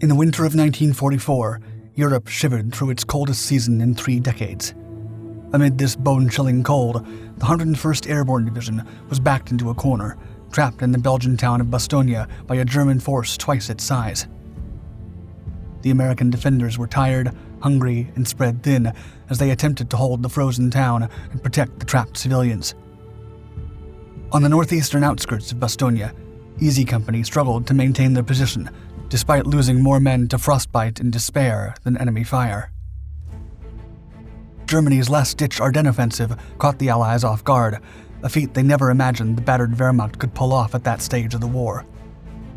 In the winter of 1944, Europe shivered through its coldest season in 3 decades. Amid this bone-chilling cold, the 101st Airborne Division was backed into a corner, trapped in the Belgian town of Bastogne by a German force twice its size. The American defenders were tired, hungry, and spread thin as they attempted to hold the frozen town and protect the trapped civilians. On the northeastern outskirts of Bastogne, Easy Company struggled to maintain their position, despite losing more men to frostbite and despair than enemy fire. Germany's last-ditch Ardennes Offensive caught the Allies off guard, a feat they never imagined the battered Wehrmacht could pull off at that stage of the war.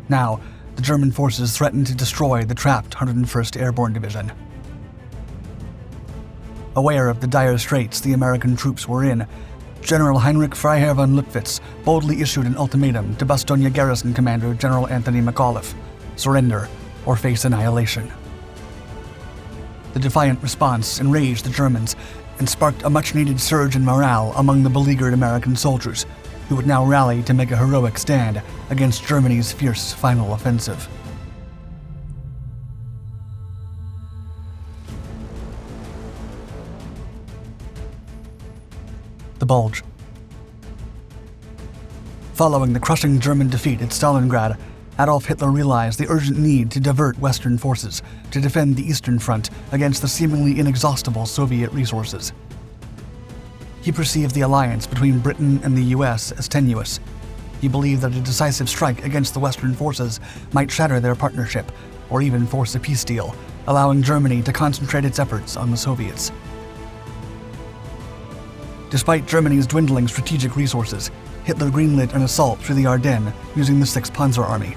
Now, the German forces threatened to destroy the trapped 101st Airborne Division. Aware of the dire straits the American troops were in, General Heinrich Freiherr von Lüttwitz boldly issued an ultimatum to Bastogne Garrison commander General Anthony McAuliffe: surrender or face annihilation. The defiant response enraged the Germans and sparked a much-needed surge in morale among the beleaguered American soldiers, who would now rally to make a heroic stand against Germany's fierce final offensive. The Bulge. Following the crushing German defeat at Stalingrad, Adolf Hitler realized the urgent need to divert Western forces to defend the Eastern Front against the seemingly inexhaustible Soviet resources. He perceived the alliance between Britain and the US as tenuous. He believed that a decisive strike against the Western forces might shatter their partnership or even force a peace deal, allowing Germany to concentrate its efforts on the Soviets. Despite Germany's dwindling strategic resources, Hitler greenlit an assault through the Ardennes using the 6th Panzer Army.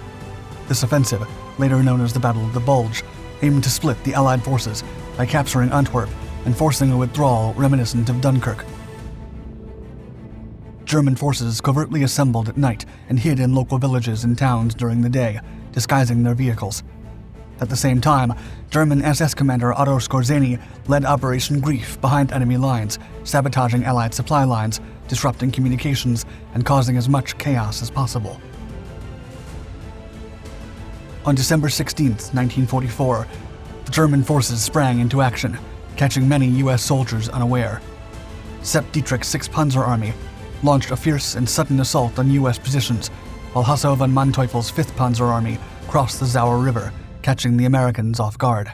This offensive, later known as the Battle of the Bulge, aimed to split the Allied forces by capturing Antwerp and forcing a withdrawal reminiscent of Dunkirk. German forces covertly assembled at night and hid in local villages and towns during the day, disguising their vehicles. At the same time, German SS commander Otto Skorzeny led Operation Grief behind enemy lines, sabotaging Allied supply lines, disrupting communications, and causing as much chaos as possible. On December 16, 1944, the German forces sprang into action, catching many US soldiers unaware. Sepp Dietrich's 6th Panzer Army launched a fierce and sudden assault on US positions, while Hasso von Manteuffel's 5th Panzer Army crossed the Sauer River, catching the Americans off guard.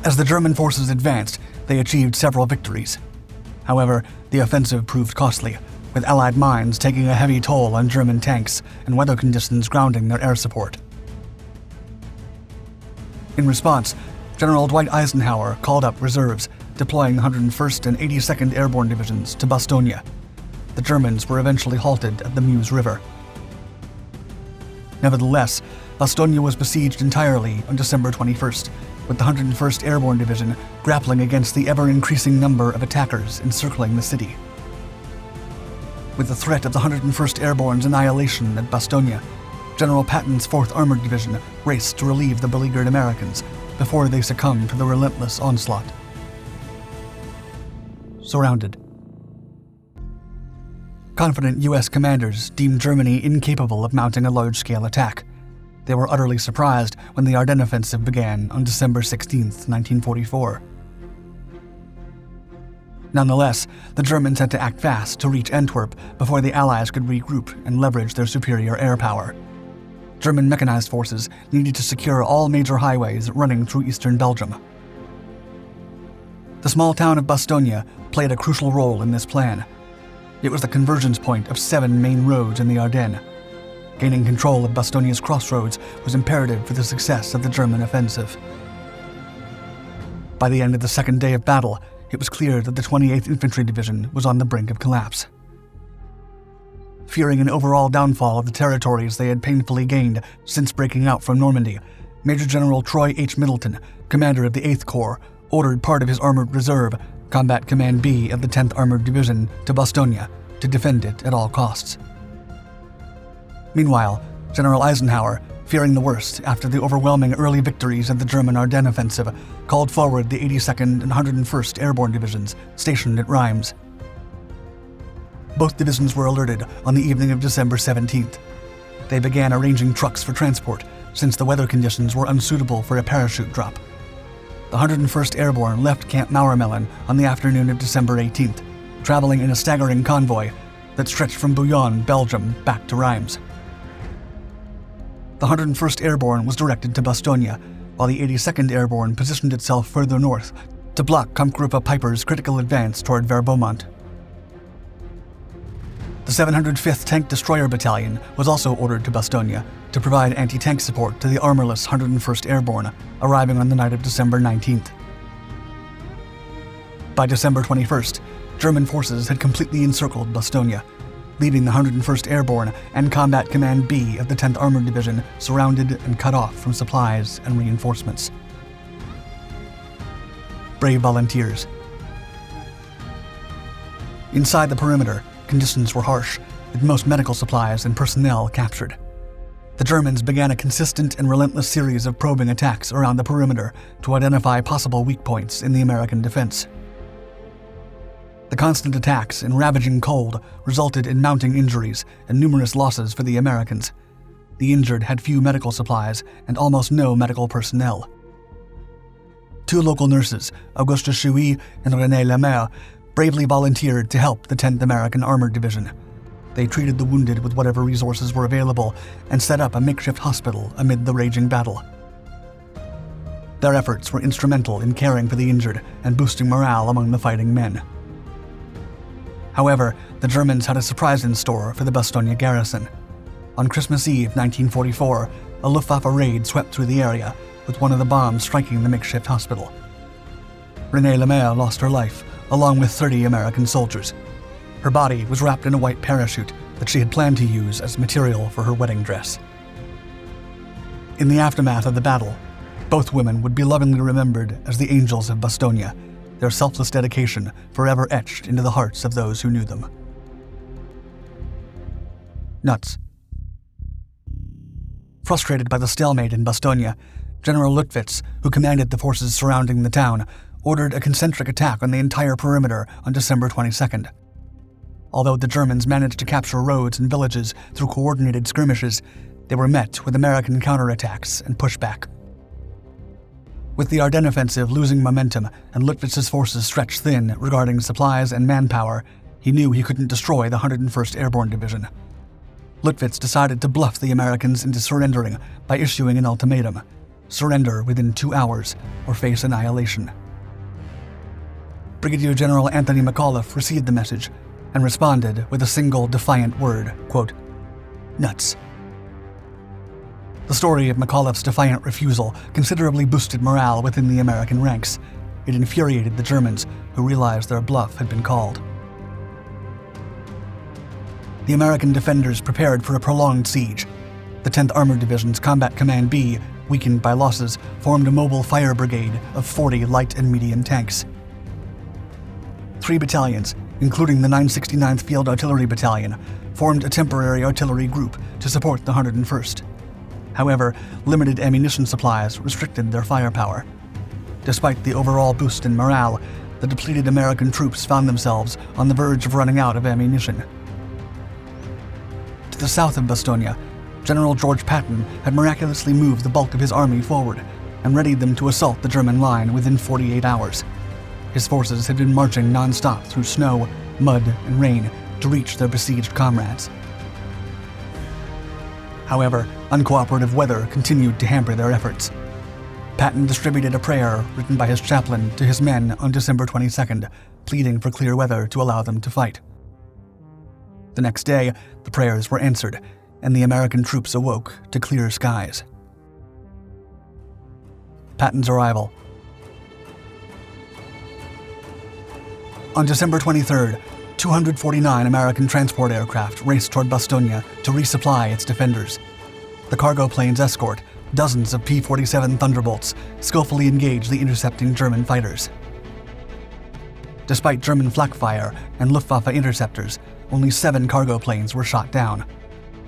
As the German forces advanced, they achieved several victories. However, the offensive proved costly, with Allied mines taking a heavy toll on German tanks and weather conditions grounding their air support. In response, General Dwight Eisenhower called up reserves, deploying the 101st and 82nd Airborne Divisions to Bastogne. The Germans were eventually halted at the Meuse River. Nevertheless, Bastogne was besieged entirely on December 21st, with the 101st Airborne Division grappling against the ever-increasing number of attackers encircling the city. With the threat of the 101st Airborne's annihilation at Bastogne, General Patton's 4th Armored Division raced to relieve the beleaguered Americans before they succumbed to the relentless onslaught. Surrounded. Confident US commanders deemed Germany incapable of mounting a large-scale attack. They were utterly surprised when the Ardennes Offensive began on December 16, 1944. Nonetheless, the Germans had to act fast to reach Antwerp before the Allies could regroup and leverage their superior air power. German mechanized forces needed to secure all major highways running through eastern Belgium. The small town of Bastogne played a crucial role in this plan. It was the convergence point of 7 main roads in the Ardennes. Gaining control of Bastogne's crossroads was imperative for the success of the German offensive. By the end of the second day of battle, it was clear that the 28th Infantry Division was on the brink of collapse. Fearing an overall downfall of the territories they had painfully gained since breaking out from Normandy, Major General Troy H. Middleton, commander of the 8th Corps, ordered part of his armored reserve, Combat Command B of the 10th Armored Division, to Bastogne to defend it at all costs. Meanwhile, General Eisenhower, fearing the worst after the overwhelming early victories of the German Ardennes Offensive, called forward the 82nd and 101st Airborne Divisions stationed at Reims. Both divisions were alerted on the evening of December 17th. They began arranging trucks for transport, since the weather conditions were unsuitable for a parachute drop. The 101st Airborne left Camp Mauermelon on the afternoon of December 18th, traveling in a staggering convoy that stretched from Bouillon, Belgium, back to Reims. The 101st Airborne was directed to Bastogne, while the 82nd Airborne positioned itself further north to block Kampfgruppe Piper's critical advance toward Verbeaumont. The 705th Tank Destroyer Battalion was also ordered to Bastogne to provide anti-tank support to the armorless 101st Airborne, arriving on the night of December 19th. By December 21st, German forces had completely encircled Bastogne, leaving the 101st Airborne and Combat Command B of the 10th Armored Division surrounded and cut off from supplies and reinforcements. Brave volunteers. Inside the perimeter, conditions were harsh, with most medical supplies and personnel captured. The Germans began a consistent and relentless series of probing attacks around the perimeter to identify possible weak points in the American defense. The constant attacks and ravaging cold resulted in mounting injuries and numerous losses for the Americans. The injured had few medical supplies and almost no medical personnel. 2 local nurses, Auguste Chouy and René Lemaire, bravely volunteered to help the 10th American Armored Division. They treated the wounded with whatever resources were available and set up a makeshift hospital amid the raging battle. Their efforts were instrumental in caring for the injured and boosting morale among the fighting men. However, the Germans had a surprise in store for the Bastogne Garrison. On Christmas Eve 1944, a Luftwaffe raid swept through the area, with one of the bombs striking the makeshift hospital. René Lemaire lost her life, along with 30 American soldiers. Her body was wrapped in a white parachute that she had planned to use as material for her wedding dress. In the aftermath of the battle, both women would be lovingly remembered as the angels of Bastogne, their selfless dedication forever etched into the hearts of those who knew them. Nuts. Frustrated by the stalemate in Bastogne, General Lüttwitz, who commanded the forces surrounding the town, ordered a concentric attack on the entire perimeter on December 22nd. Although the Germans managed to capture roads and villages through coordinated skirmishes, they were met with American counterattacks and pushback. With the Ardennes Offensive losing momentum and Lüttwitz's forces stretched thin regarding supplies and manpower, he knew he couldn't destroy the 101st Airborne Division. Lüttwitz decided to bluff the Americans into surrendering by issuing an ultimatum: surrender within 2 hours or face annihilation. Brigadier General Anthony McAuliffe received the message and responded with a single defiant word, quote, "Nuts." The story of McAuliffe's defiant refusal considerably boosted morale within the American ranks. It infuriated the Germans, who realized their bluff had been called. The American defenders prepared for a prolonged siege. The 10th Armored Division's Combat Command B, weakened by losses, formed a mobile fire brigade of 40 light and medium tanks. 3 battalions, including the 969th Field Artillery Battalion, formed a temporary artillery group to support the 101st. However, limited ammunition supplies restricted their firepower. Despite the overall boost in morale, the depleted American troops found themselves on the verge of running out of ammunition. To the south of Bastogne, General George Patton had miraculously moved the bulk of his army forward and readied them to assault the German line within 48 hours. His forces had been marching non-stop through snow, mud, and rain to reach their besieged comrades. However, uncooperative weather continued to hamper their efforts. Patton distributed a prayer written by his chaplain to his men on December 22nd, pleading for clear weather to allow them to fight. The next day, the prayers were answered, and the American troops awoke to clear skies. Patton's arrival. On December 23rd, 249 American transport aircraft raced toward Bastogne to resupply its defenders. The cargo plane's escort, dozens of P-47 Thunderbolts, skillfully engaged the intercepting German fighters. Despite German flak fire and Luftwaffe interceptors, only 7 cargo planes were shot down.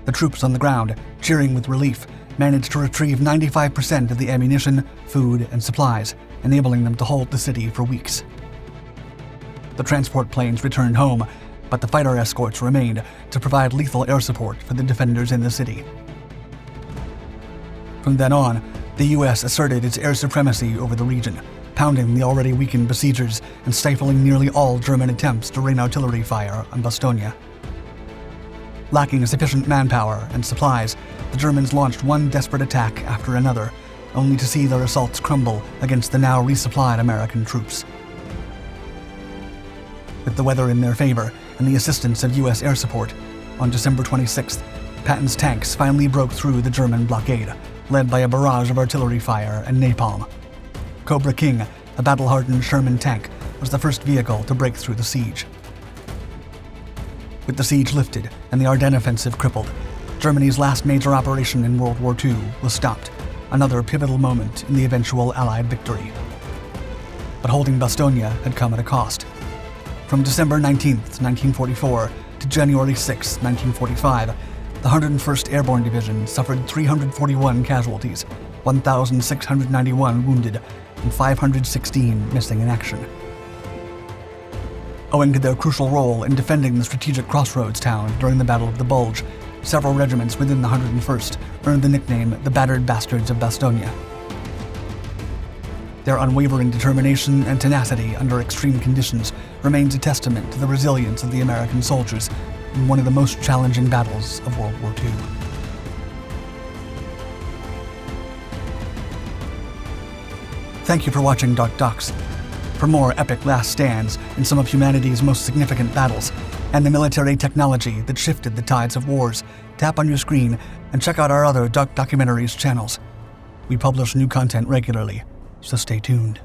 The troops on the ground, cheering with relief, managed to retrieve 95% of the ammunition, food, and supplies, enabling them to hold the city for weeks. The transport planes returned home, but the fighter escorts remained to provide lethal air support for the defenders in the city. From then on, the U.S. asserted its air supremacy over the region, pounding the already weakened besiegers and stifling nearly all German attempts to rain artillery fire on Bastogne. Lacking sufficient manpower and supplies, the Germans launched one desperate attack after another, only to see their assaults crumble against the now resupplied American troops. With the weather in their favor and the assistance of U.S. air support, on December 26th, Patton's tanks finally broke through the German blockade, led by a barrage of artillery fire and napalm. Cobra King, a battle-hardened Sherman tank, was the first vehicle to break through the siege. With the siege lifted and the Ardennes Offensive crippled, Germany's last major operation in World War II was stopped, another pivotal moment in the eventual Allied victory. But holding Bastogne had come at a cost. From December 19, 1944 to January 6, 1945, the 101st Airborne Division suffered 341 casualties, 1,691 wounded, and 516 missing in action. Owing to their crucial role in defending the strategic crossroads town during the Battle of the Bulge, several regiments within the 101st earned the nickname the Battered Bastards of Bastogne. Their unwavering determination and tenacity under extreme conditions remains a testament to the resilience of the American soldiers in one of the most challenging battles of World War II. Thank you for watching Dark Docs. For more epic last stands in some of humanity's most significant battles, and the military technology that shifted the tides of wars, tap on your screen and check out our other Dark Documentaries channels. We publish new content regularly, so stay tuned.